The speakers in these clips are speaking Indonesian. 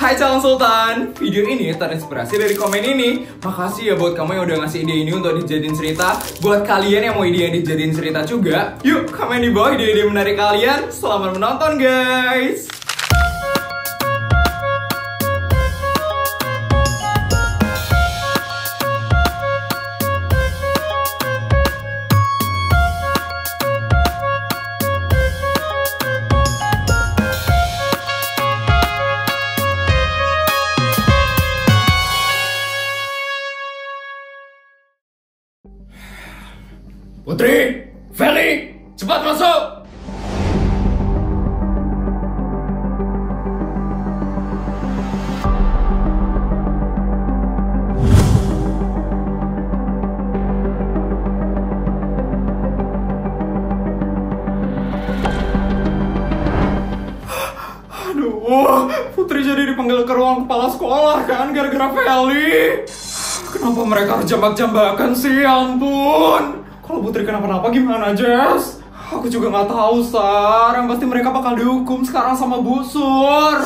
Hai calon sultan, video ini terinspirasi dari komen ini. Makasih ya buat kamu yang udah ngasih ide ini untuk dijadiin cerita. Buat kalian yang mau ide yang dijadiin cerita juga, yuk komen di bawah ide-ide menarik kalian. Selamat menonton guys. Putri, Feli, cepat masuk! Aduh, Putri jadi dipanggil ke ruang kepala sekolah kan gara-gara Feli. Kenapa mereka harus jambak-jambakan sih, ya ampun. Kalau Putri kenapa-napa gimana, Jess? Aku juga nggak tahu, Sar. Yang pasti mereka bakal dihukum sekarang sama Bu Sur.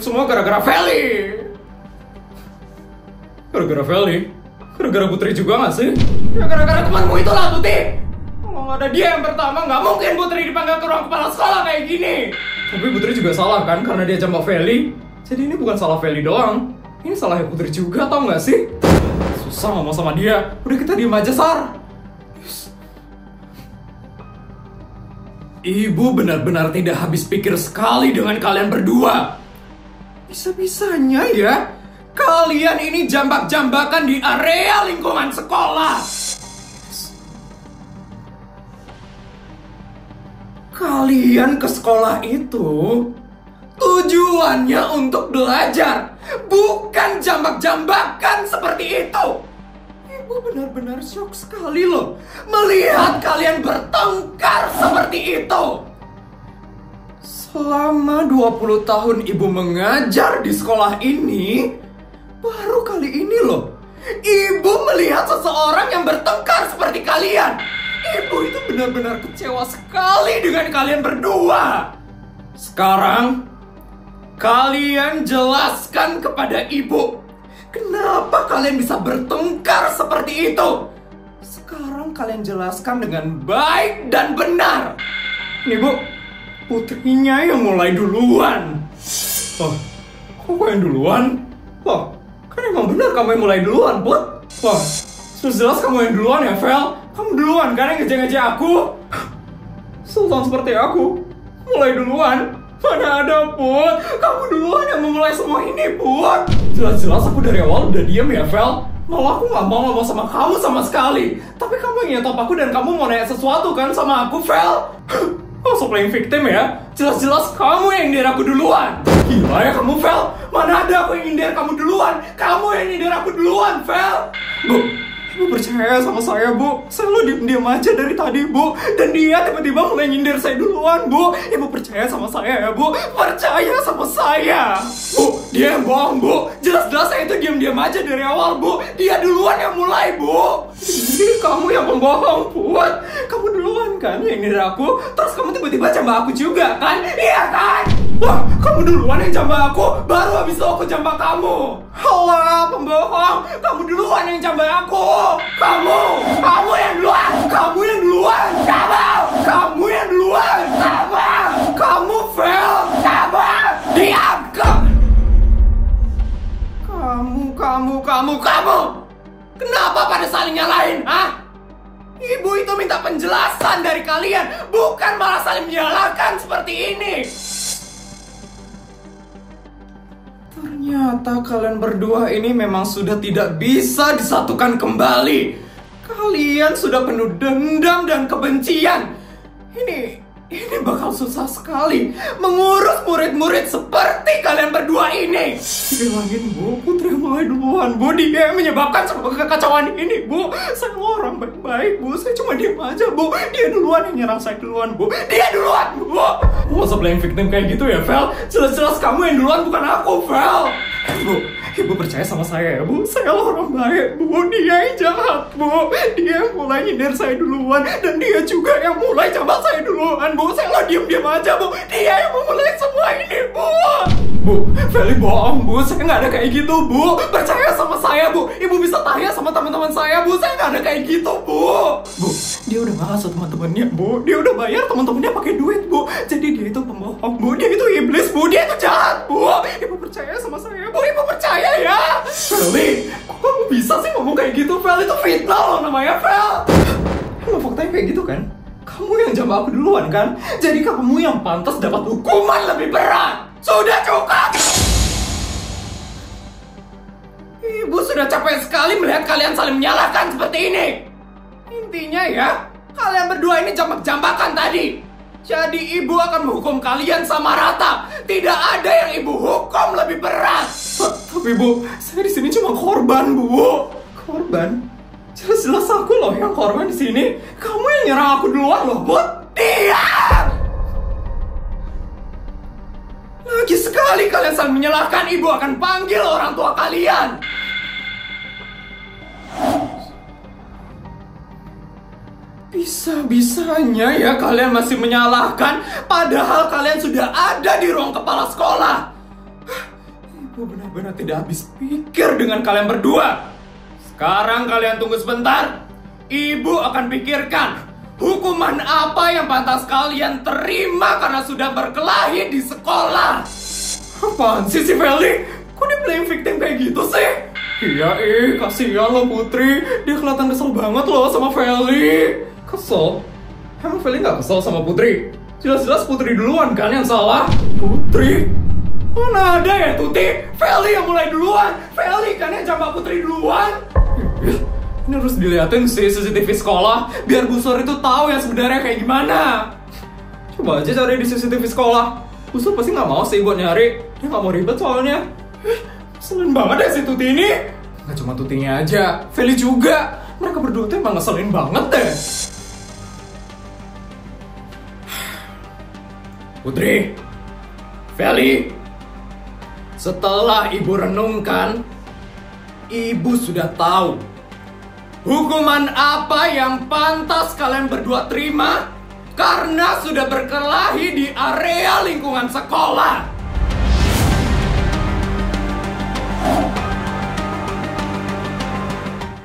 Semua gara-gara Feli. Gara-gara Feli? Gara-gara Putri juga nggak sih? Ya gara-gara temanmu itu lah, Putri. Kalau nggak ada dia yang pertama, nggak mungkin Putri dipanggil ke ruang kepala sekolah kayak gini. Tapi Putri juga salah kan, karena dia jambak Feli. Jadi ini bukan salah Feli doang. Ini salahnya Putri juga, tau nggak sih? Susah ngomong sama dia. Udah kita diem aja, Sar. Ibu benar-benar tidak habis pikir sekali dengan kalian berdua. Bisa-bisanya ya kalian ini jambak-jambakan di area lingkungan sekolah. Kalian ke sekolah itu tujuannya untuk belajar, bukan jambak-jambakan seperti itu. Ibu benar-benar shock sekali loh melihat kalian bertengkar seperti itu. Selama 20 tahun ibu mengajar di sekolah ini, baru kali ini loh ibu melihat seseorang yang bertengkar seperti kalian. Ibu itu benar-benar kecewa sekali dengan kalian berdua. Sekarang kalian jelaskan kepada ibu, kenapa kalian bisa bertengkar seperti itu? Sekarang kalian jelaskan dengan baik dan benar. Nih Bu, Putrinya yang mulai duluan. Oh, kok yang duluan? Loh, kan emang benar kamu yang mulai duluan, Put. Wah, sudah jelas kamu yang duluan ya, Vel. Kamu duluan kan yang ngejar-ngejar aku. Sultan seperti aku mulai duluan. Mana ada, Put? Kamu duluan yang memulai semua ini, Put. Jelas-jelas aku dari awal udah diem ya, Vel. Malah aku gak mau ngomong sama kamu sama sekali. Tapi kamu yang nyetop aku dan kamu mau nanya sesuatu kan sama aku, Vel. Oh, so playing victim ya? Jelas-jelas kamu yang nyindir aku duluan. Gila ya kamu, Vel. Mana ada aku yang nyindir kamu duluan. Kamu yang nyindir aku duluan, Vel. Bu, Ibu percaya sama saya, Bu. Saya lo diem-diem aja dari tadi, Bu. Dan dia tiba-tiba mulai nyindir saya duluan, Bu. Ibu percaya sama saya ya, Bu. Percaya sama saya. Bu, dia yang bohong, Bu. Jelas-jelas saya itu diem-diem aja dari awal, Bu. Dia duluan yang mulai, Bu. Jadi kamu yang pembohong, Put. Kamu duluan kan yang nyindir aku. Terus kamu tiba-tiba jambak aku juga, kan? Iya kan? Wah, kamu duluan yang jambak aku. Baru habis itu aku jambak kamu. Halah, pembohong. Kamu duluan yang jambak aku. Kamu yang duluan. Kamu yang duluan. Kamu yang duluan. Kamu fail. Diam. Kamu. Kenapa pada saling nyalain, hah? Ibu itu minta penjelasan dari kalian, bukan malah saling menyalahkan seperti ini. Ternyata kalian berdua ini memang sudah tidak bisa disatukan kembali. Kalian sudah penuh dendam dan kebencian. Ini bakal susah sekali mengurus murid-murid seperti kalian berdua ini. Bilangin, Bu, Putri mulai duluan, Bu. Dia menyebabkan semua kekacauan ini, Bu. Saya orang baik-baik, Bu. Saya cuma diam aja, Bu. Dia duluan yang nyerang saya duluan, Bu. Dia duluan, Bu. Masa playing victim kayak gitu ya, Vel? Jelas-jelas kamu yang duluan, bukan aku, Vel. Bu, Ibu percaya sama saya ya, Bu. Saya orang baik, Bu. Dia yang jahat, Bu. Dia yang mulai nyindir saya duluan. Dan dia juga yang mulai jambak saya duluan, Bu. Saya lo diem-diem aja, Bu. Dia yang memulai semua ini, Bu. Bu, Feli bohong, Bu. Saya nggak ada kayak gitu, Bu. Percaya sama saya, Bu. Ibu bisa tanya sama teman-teman saya, Bu. Saya nggak ada kayak gitu, Bu. Bu, dia udah ngasih teman-temannya, Bu. Dia udah bayar teman-temannya pakai duit, Bu. Jadi dia itu pembohong, Bu. Dia itu iblis, Bu. Dia itu jahat, Bu. Ibu percaya sama saya, Bu. Ibu percaya ya. Feli, kok kamu bisa sih ngomong kayak gitu, Fel? Itu fitnah loh namanya, Fel. Emang faktanya kayak gitu kan? Kamu yang jambak aku duluan kan? Jadi kamu yang pantas dapat hukuman lebih berat. Sudah cukup! Ibu sudah capek sekali melihat kalian saling menyalahkan seperti ini. Intinya ya, kalian berdua ini jambak-jambakan tadi. Jadi ibu akan menghukum kalian sama rata. Tidak ada yang ibu hukum lebih berat. Tapi Bu, saya di sini cuma korban, Bu. Korban? Jelas-jelas aku loh yang korban di sini. Kamu yang nyerang aku duluan loh, Bu. Diam! Lagi sekali kalian saling menyalahkan, ibu akan panggil orang tua kalian. Bisa-bisanya ya kalian masih menyalahkan, padahal kalian sudah ada di ruang kepala sekolah. Ibu benar-benar tidak habis pikir dengan kalian berdua. Sekarang kalian tunggu sebentar. Ibu akan pikirkan hukuman apa yang pantas kalian terima karena sudah berkelahi di sekolah. Apaan sih si Feli? Kok dia playing victim kayak gitu sih? Iya kasihan loh Putri. Dia kelihatan kesel banget loh sama Feli. Kesel? Emang Feli gak kesel sama Putri? Jelas-jelas Putri duluan kan yang salah. Putri? Mana ada ya Tuti? Feli yang mulai duluan. Feli kan yang jambak Putri duluan. Ini harus dilihatin sih CCTV sekolah biar Bu Sur itu tahu yang sebenarnya kayak gimana. Coba aja cari di CCTV sekolah. Bu Sur pasti nggak mau sih buat nyari. Dia nggak mau ribet soalnya. Ngeselin banget deh si Tuti ini. Nggak cuma Tutinya aja, Feli juga. Mereka berdua tuh emang ngeselin banget deh. Putri, Feli, setelah ibu renungkan, ibu sudah tahu hukuman apa yang pantas kalian berdua terima karena sudah berkelahi di area lingkungan sekolah.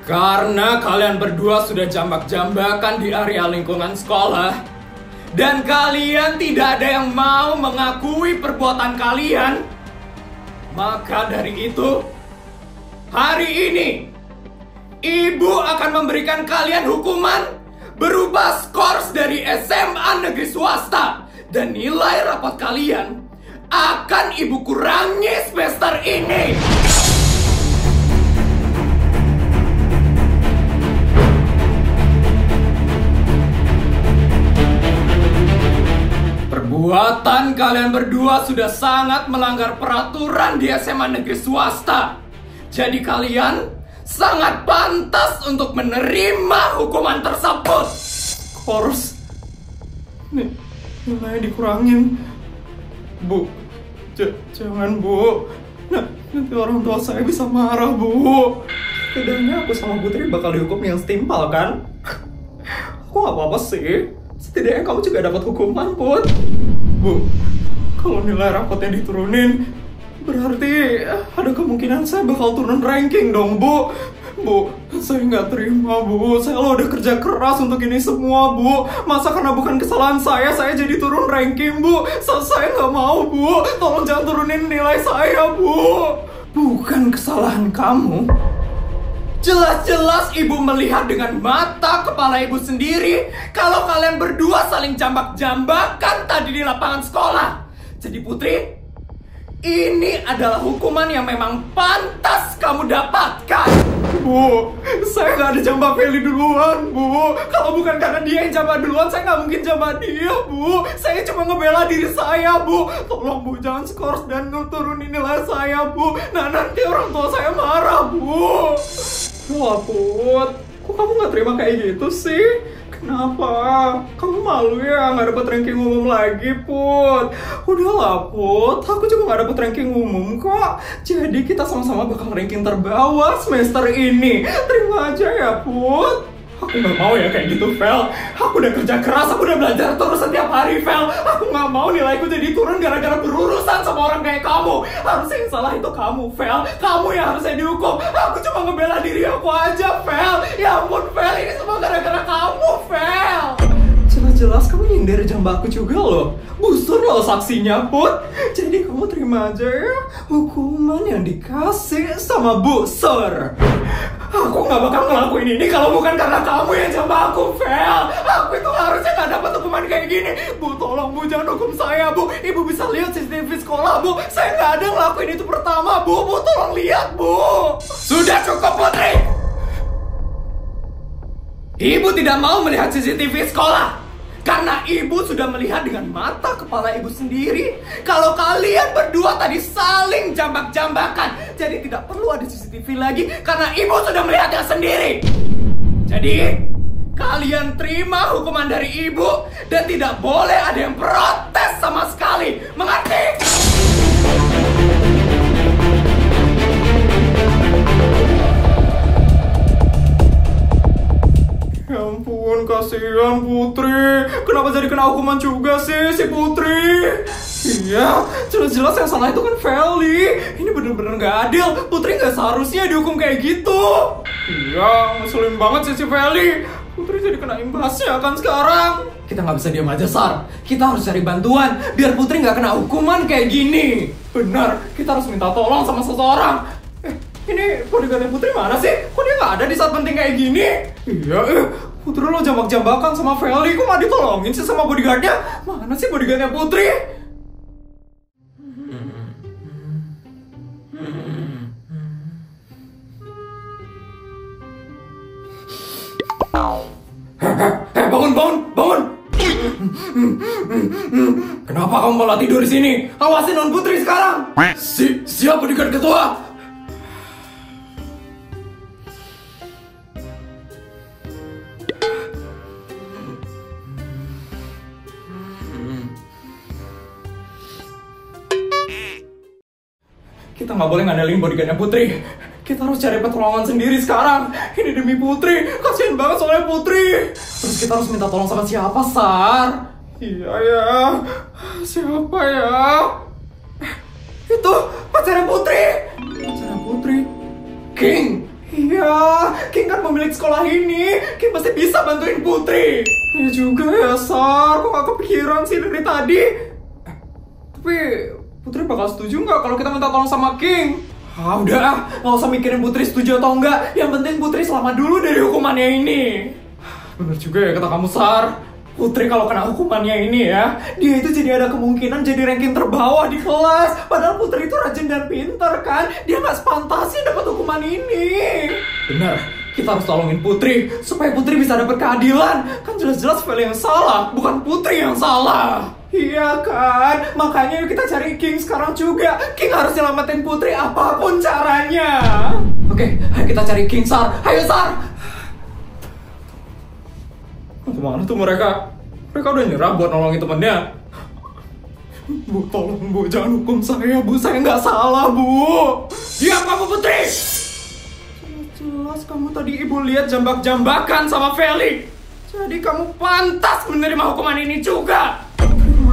Karena kalian berdua sudah jambak-jambakan di area lingkungan sekolah dan kalian tidak ada yang mau mengakui perbuatan kalian, maka dari itu hari ini Ibu akan memberikan kalian hukuman berupa skors dari SMA negeri swasta. Dan nilai rapot kalian akan Ibu kurangi semester ini. Perbuatan kalian berdua sudah sangat melanggar peraturan di SMA negeri swasta. Jadi kalian sangat pantas untuk menerima hukuman tersebut. Skors. Nih, nilainya dikurangin. Bu, jangan Bu. Nanti orang tua saya bisa marah, Bu. Setidaknya aku sama Putri bakal dihukum yang setimpal kan? Aku gak apa-apa sih. Setidaknya kamu juga dapat hukuman, Put. Bu, kalau nilai rapotnya diturunin, berarti ada kemungkinan saya bakal turun ranking dong, Bu. Bu, saya nggak terima, Bu. Saya lo udah kerja keras untuk ini semua, Bu. Masa karena bukan kesalahan saya jadi turun ranking, Bu. Saya nggak mau, Bu. Tolong jangan turunin nilai saya, Bu. Bukan kesalahan kamu. Jelas-jelas ibu melihat dengan mata kepala ibu sendiri kalau kalian berdua saling jambak-jambakan tadi di lapangan sekolah. Jadi Putri, ini adalah hukuman yang memang pantas kamu dapatkan. Bu, saya nggak ada jambak Feli duluan, Bu. Kalau bukan karena dia yang jambak duluan, saya nggak mungkin jambak dia, Bu. Saya cuma ngebela diri saya, Bu. Tolong, Bu, jangan skors dan turunin nilai saya, Bu. Nah, nanti orang tua saya marah, Bu. Wah, Put, kok kamu nggak terima kayak gitu sih? Kenapa? Kamu malu ya nggak dapet ranking umum lagi, Put? Udahlah, Put, aku juga nggak dapet ranking umum kok. Jadi kita sama-sama bakal ranking terbawah semester ini. Terima aja ya, Put. Aku nggak mau ya kayak gitu, Vel. Aku udah kerja keras, aku udah belajar terus setiap hari, Vel. Aku nggak mau nilaiku jadi turun gara-gara berurusan sama orang kayak kamu. Harusnya yang salah itu kamu, Vel. Kamu yang harusnya dihukum. Aku cuma ngebela diri aku aja, Vel. Ya ampun, Vel. Ini semua gara-gara kamu, Vel. Jelas-jelas kamu nyindir jamba aku juga loh. Busur loh saksinya, Put. Jadi kamu terima aja ya hukuman yang dikasih sama Busur. Aku gak bakal ngelakuin ini kalau bukan karena kamu yang jamba aku, Vel. Aku itu harusnya gak dapat hukuman kayak gini. Bu, tolong Bu, jangan hukum saya, Bu. Ibu bisa lihat CCTV sekolah, Bu. Saya gak ada ngelakuin itu pertama, Bu. Bu, tolong lihat, Bu. Sudah cukup, Putri. Ibu tidak mau melihat CCTV sekolah. Karena ibu sudah melihat dengan mata kepala ibu sendiri kalau kalian berdua tadi saling jambak-jambakan. Jadi tidak perlu ada CCTV lagi karena ibu sudah melihatnya sendiri. Jadi kalian terima hukuman dari ibu dan tidak boleh ada yang protes sama sekali. Mengerti? Ya ampun, kasihan Putri. Kenapa jadi kena hukuman juga sih si Putri? Iya, jelas-jelas yang salah itu kan Feli. Ini bener-bener gak adil. Putri gak seharusnya dihukum kayak gitu. Iya, ngeselin banget sih si Feli. Putri jadi kena imbasnya kan sekarang. Kita gak bisa diam aja, Sar. Kita harus cari bantuan biar Putri gak kena hukuman kayak gini. Benar, kita harus minta tolong sama seseorang. Ini bodyguardnya Putri mana sih? Kok dia gak ada di saat penting kayak gini? Iya, Putri lo jambak-jambakan sama Feli. Kok gak ditolongin sih sama bodyguardnya? Mana sih bodyguardnya Putri? Bangun! Kenapa kamu malah tidur di sini? Awasin non Putri sekarang. Siap bodyguard ketua. Kita nggak boleh ngandalin bodyguardnya Putri. Kita harus cari pertolongan sendiri sekarang. Ini demi Putri. Kasian banget soalnya Putri. Terus kita harus minta tolong sama siapa, Sar? Iya ya. Siapa ya? Itu pacarnya Putri. Pacarnya Putri. King. Iya, King kan pemilik sekolah ini. King pasti bisa bantuin Putri. Iya juga ya, Sar. Kok gak kepikiran sih dari tadi? Tapi Putri bakal setuju nggak kalau kita minta tolong sama King? Ah udah, nggak usah mikirin Putri setuju atau enggak. Yang penting Putri selamat dulu dari hukumannya ini. Bener juga ya kata kamu, Sar. Putri kalau kena hukumannya ini ya, dia itu jadi ada kemungkinan jadi ranking terbawah di kelas. Padahal Putri itu rajin dan pintar kan. Dia nggak sepantasnya dapat hukuman ini. Bener, kita harus tolongin Putri supaya Putri bisa dapat keadilan. Kan jelas-jelas Feli yang salah, bukan Putri yang salah. Iya kan, makanya yuk kita cari King sekarang juga. King harus nyelamatin Putri apapun caranya. Oke, ayo kita cari King, Sar. Ayo, Sar. Kemana tuh mereka? Mereka udah nyerah buat nolongin temennya. Bu, tolong Bu, jangan hukum saya Bu. Saya nggak salah Bu. Diam kamu Putri. Jelas kamu tadi ibu lihat jambak-jambakan sama Feli. Jadi kamu pantas menerima hukuman ini juga.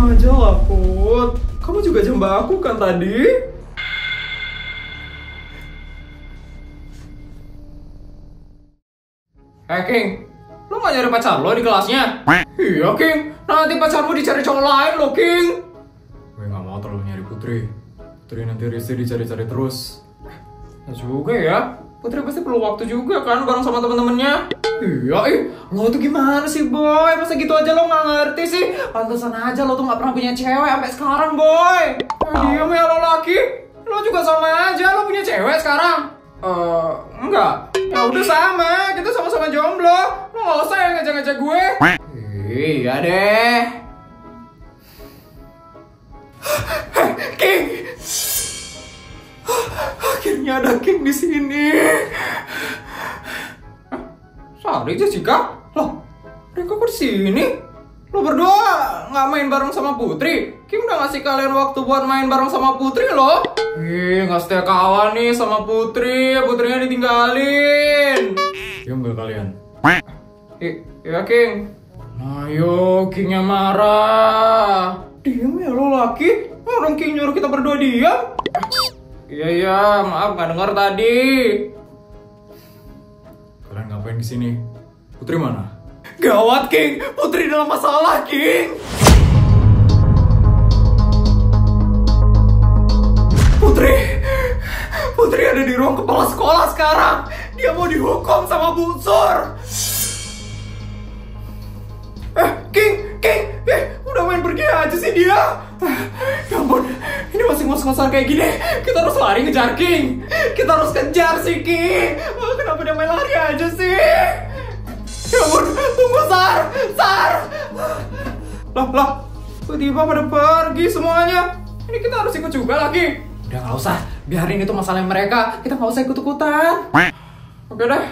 Aja lah, Put. Kamu juga jambak aku kan tadi? King, lo gak nyari pacar lo di kelasnya? Iya, King. Nanti pacarmu dicari cowok lain lo, King. Gue gak mau terlalu nyari Putri. Putri nanti risih dicari-cari terus. Ya juga ya. Putri pasti perlu waktu juga kan bareng sama temen-temennya. Iya, lo tuh gimana sih, Boy? Masa gitu aja lo gak ngerti sih? Pantesan aja lo tuh gak pernah punya cewek sampai sekarang, Boy. Diam ya lo laki. Lo juga sama aja, lo punya cewek sekarang. Enggak. Ya udah sama, kita sama-sama jomblo. Lo gak usah yang ngajak-ngajak gue. Iya deh. King. Akhirnya ada King di sini. Sari, Jessica? Loh, mereka kok di sini? Lo berdua nggak main bareng sama Putri? King udah ngasih kalian waktu buat main bareng sama Putri loh. Nggak setia kawan nih sama Putri. Putrinya ditinggalin. Diam nggak kalian? Ya, King. Ayo, Kingnya marah. Diam ya lo, laki. Orang King nyuruh kita berdua diam. Iya, maaf nggak dengar tadi. Kalian ngapain di sini? Putri mana? Gawat, King. Putri dalam masalah, King. Putri ada di ruang kepala sekolah sekarang. Dia mau dihukum sama Bu Sur. King, udah main pergi aja sih dia. Ya ampun, ini masih ngos-ngosan kayak gini. Kita harus lari ngejar King. Kita harus kejar si King. Kenapa dia main lari aja sih? Ya ampun, tunggu Sar. Lah, tiba-tiba pada pergi semuanya. Ini kita harus ikut juga lagi. Udah nggak usah, biarin itu masalah mereka. Kita nggak usah ikut-ikutan. Oke deh.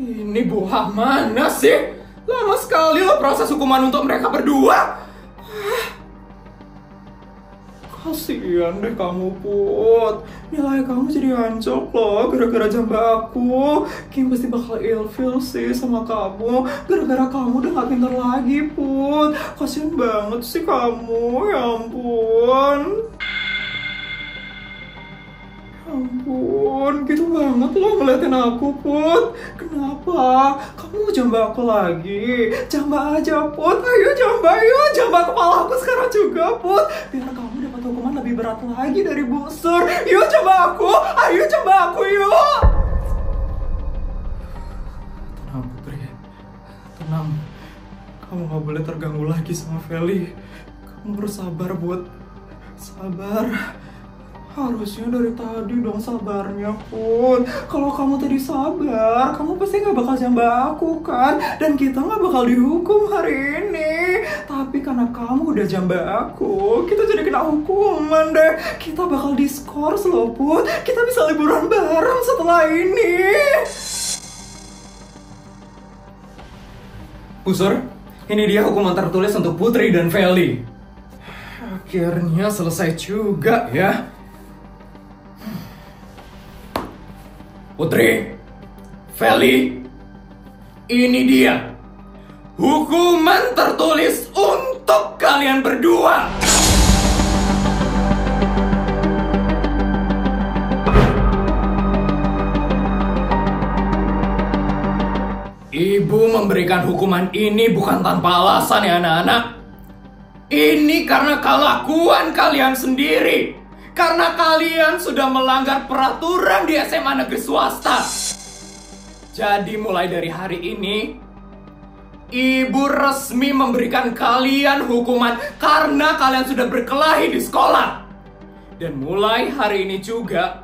Ini buah mana sih? Lama sekali loh proses hukuman untuk mereka berdua. Kasian deh kamu, Put. Nilai kamu jadi anjlok loh gara-gara jamba aku. Kim pasti bakal ilfil sih sama kamu gara-gara kamu udah gak pintar lagi, Put. Kasian banget sih kamu, ya ampun. Ampun, gitu banget lo ngeliatin aku, Put. Kenapa? Kamu jamba aku lagi. Jamba aja, Put. Ayo jamba kepala aku sekarang juga, Put. Biar kamu dapat hukuman lebih berat lagi dari Bu Sur. Yuk jamba aku. Ayo jamba aku, yuk. Tenang, Putri. Tenang. Kamu gak boleh terganggu lagi sama Feli. Kamu bersabar, Bud. Sabar. Harusnya dari tadi dong sabarnya, Pun. Kalau kamu tadi sabar, kamu pasti gak bakal jamba aku kan? Dan kita gak bakal dihukum hari ini. Tapi karena kamu udah jamba aku, kita jadi kena hukuman deh. Kita bakal diskors loh, Pun. Kita bisa liburan bareng setelah ini. Pusur, ini dia hukuman tertulis untuk Putri dan Feli. Akhirnya selesai juga ya. Putri, Feli, ini dia hukuman tertulis untuk kalian berdua. Ibu memberikan hukuman ini bukan tanpa alasan ya anak-anak. Ini karena kelakuan kalian sendiri. Karena kalian sudah melanggar peraturan di SMA negeri swasta. Jadi mulai dari hari ini, Ibu resmi memberikan kalian hukuman karena kalian sudah berkelahi di sekolah. Dan mulai hari ini juga,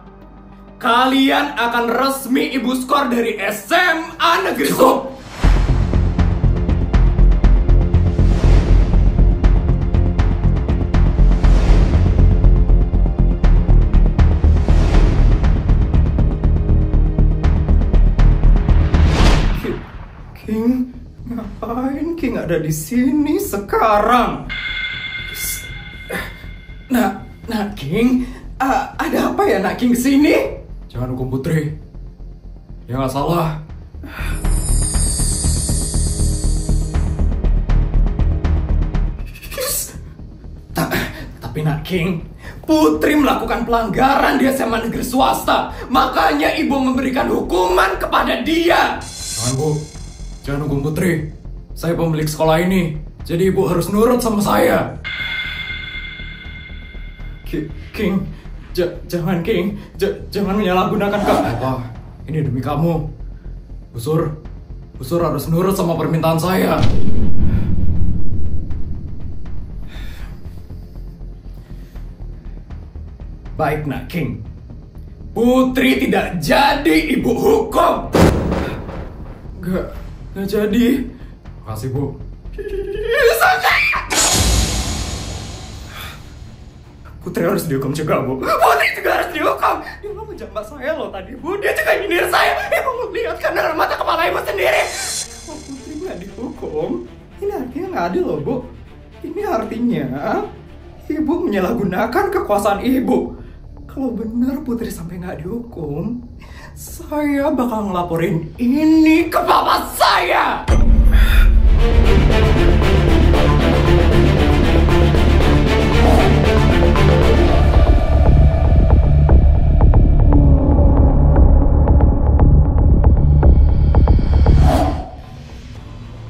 kalian akan resmi Ibu skor dari SMA negeri swasta. King, ngapain King ada di sini sekarang? Nak King, ada apa ya Nak King kesini? Jangan hukum Putri, dia nggak salah. Tapi Nak King, Putri melakukan pelanggaran di SMA negeri swasta, makanya Ibu memberikan hukuman kepada dia. Jangan Bu. Jangan hukum Putri. Saya pemilik sekolah ini, jadi Ibu harus nurut sama saya. King, jangan King, jangan menyalahgunakan apa. Ini demi kamu. Busur harus nurut sama permintaan saya. Baik Nak King, Putri tidak jadi Ibu hukum. Nggak jadi. Makasih Bu. Putri harus dihukum juga Bu. Putri juga harus dihukum. Dia mau menjambak saya loh tadi Bu. Dia juga nyindir saya. Ibu lihat kan dari mata kepala Ibu sendiri. Kalau Putri nggak dihukum, ini artinya nggak adil loh Bu. Ini artinya Ibu menyalahgunakan kekuasaan Ibu. Kalau benar Putri sampai nggak dihukum, Saya bakal ngelaporin ini ke papa saya.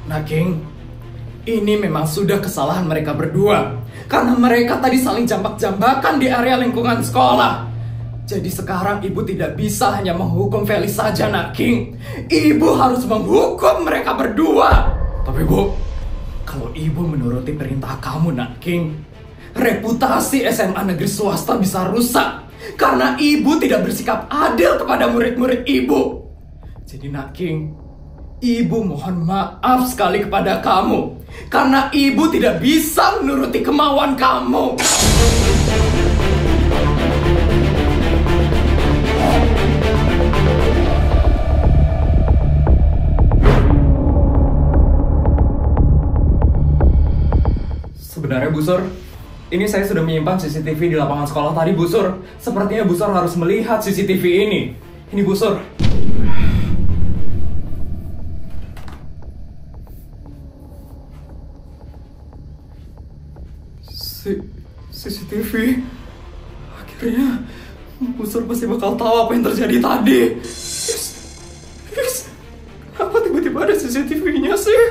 Nah, King, ini memang sudah kesalahan mereka berdua. Karena mereka tadi saling jambak-jambakan di area lingkungan sekolah. Jadi sekarang ibu tidak bisa hanya menghukum Feli saja, Nak King. Ibu harus menghukum mereka berdua. Tapi Bu, kalau ibu menuruti perintah kamu, Nak King, reputasi SMA negeri swasta bisa rusak. Karena ibu tidak bersikap adil kepada murid-murid ibu. Jadi Nak King, ibu mohon maaf sekali kepada kamu. Karena ibu tidak bisa menuruti kemauan kamu. Sebenarnya Bu Sur, ini saya sudah menyimpan CCTV di lapangan sekolah tadi, Bu Sur. Sepertinya Bu Sur harus melihat CCTV ini. Ini Bu Sur. CCTV. Akhirnya Bu Sur pasti bakal tahu apa yang terjadi tadi. Kenapa tiba-tiba ada CCTV-nya sih?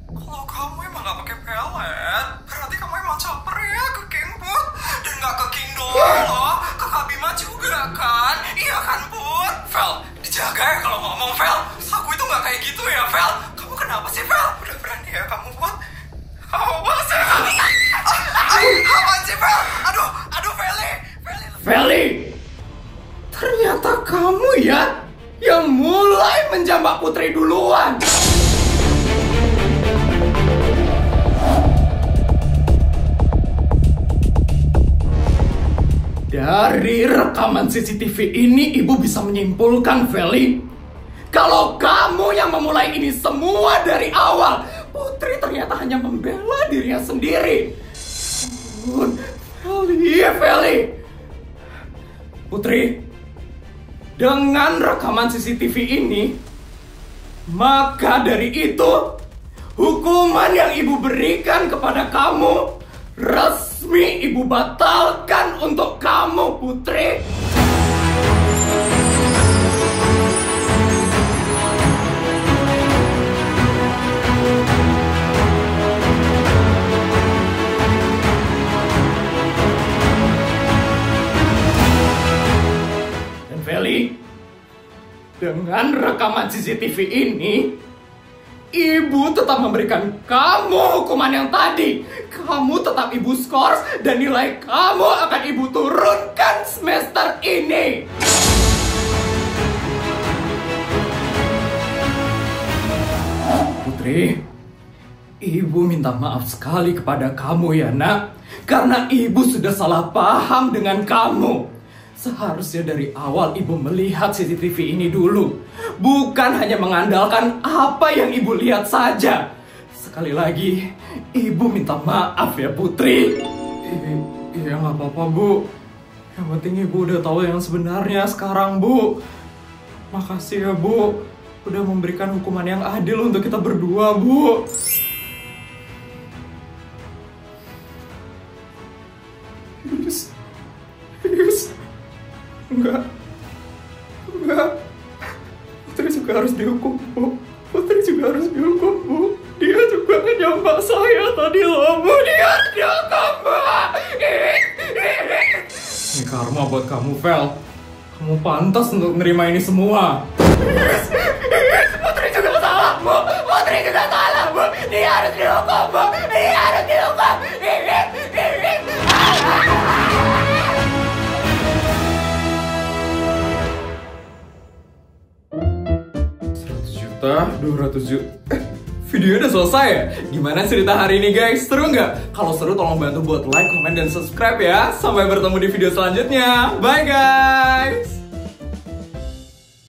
Kalau kamu emang gak pakai pelet, berarti kamu emang caper ya ke King Put. Dan gak ke King doang loh, ke Kak Bima juga kan? Iya kan Put? Vel, dijaga ya kalau ngomong Vel. Aku itu gak kayak gitu ya Vel. Kamu kenapa sih Vel? Udah berani ya kamu Put? Apa sih? Apaan sih Vel? Aduh Feli, ternyata kamu ya yang mulai menjambak Putri duluan. Dari rekaman CCTV ini ibu bisa menyimpulkan, Feli, kalau kamu yang memulai ini semua dari awal. Putri ternyata hanya membela dirinya sendiri. Feli. Putri, dengan rekaman CCTV ini, maka dari itu, hukuman yang ibu berikan kepada kamu resmi ibu batalkan untuk kamu, Putri. Feli, dengan rekaman CCTV ini, ibu tetap memberikan kamu hukuman yang tadi. Kamu tetap ibu skors dan nilai kamu akan ibu turunkan semester ini. Putri, ibu minta maaf sekali kepada kamu ya nak. Karena ibu sudah salah paham dengan kamu. Seharusnya dari awal ibu melihat CCTV ini dulu. Bukan hanya mengandalkan apa yang ibu lihat saja. Sekali lagi, ibu minta maaf ya Putri. Iya nggak apa-apa Bu. Yang penting ibu udah tahu yang sebenarnya sekarang Bu. Makasih ya Bu. Udah memberikan hukuman yang adil untuk kita berdua Bu. Enggak. Putri juga harus dihukum, Bu. Putri juga harus dihukum, Bu. Dia juga nyambak saya tadi loh, Bu. Dia harus dihukum, Bu. Ini karma buat kamu, Vel. Kamu pantas untuk menerima ini semua. Putri juga salah, Bu. Putri juga salah, Bu. Dia harus dihukum, Bu. Dia harus dihukum. 200 juta. Videonya udah selesai ya? Gimana cerita hari ini guys? Seru nggak? Kalau seru tolong bantu buat like, comment, dan subscribe ya. Sampai bertemu di video selanjutnya. Bye guys!